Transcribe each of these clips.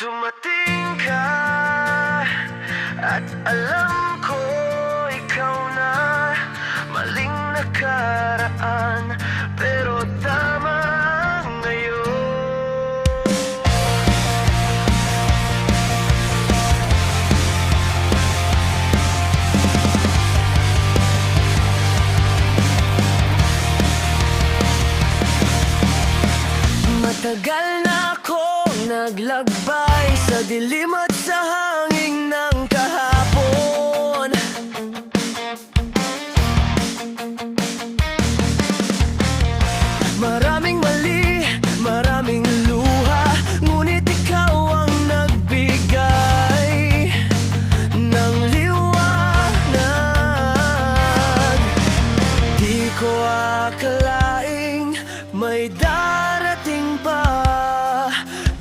Dumating ka at alam ko ikaw na. Maling nakaraan pero tama ngayon. Matagal na akong naglakbay sa dilim at sa hangin ng kahapon. Maraming mali, maraming luha, ngunit ikaw ang nagbigay ng liwanag. Di ko akalaing may darating pa.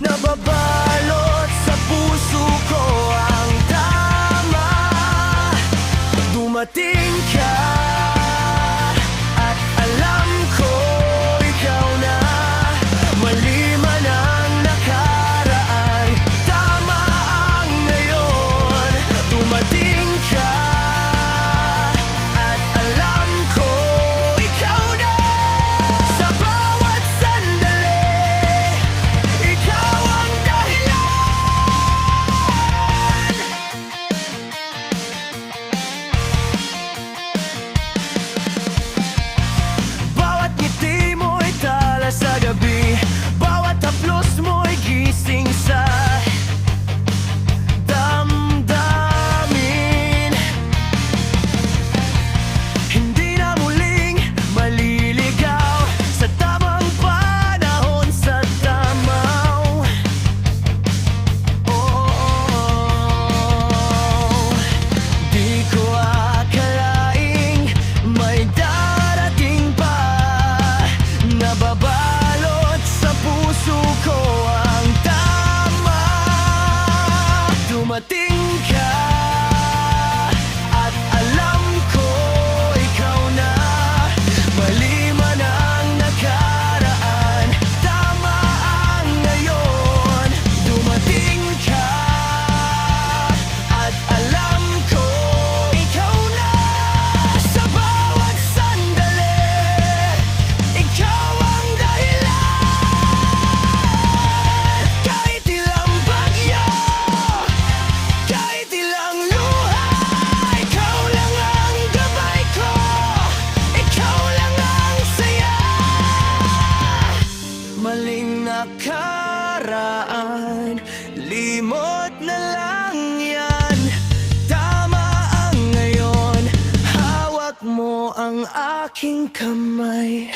Nababalot sa puso ko ang tama. Dumating ka at alam ko ikaw na. Mali man ang nakaraan, tama ang ngayon. Dumating ka at alam ko ikaw na. Sa bawat sandali, ikaw ang dahilan. Bawat ngiti mo'y tala sa gabi, bawat haplos mo'y gising sa damdamin. Hindi na muling maliligaw sa tamang panahon, sa tamaw. Di ko akalaing may darating pa. Nababalot sa puso ko ang tama. Dumating ka at alam ko ikaw na. Mali man ang nakaraan, tama ang ngayon. Dumating ka at alam ko ikaw na. Sa bawat sandali, ikaw ang dahilan. Kahit ilang bagyo, kahit ilang luha, ikaw lang ang gabay ko. Ikaw lang ang saya. Maling nakaraan, limot na lang yan. Tama ang ngayon, hawak mo ang aking kamay.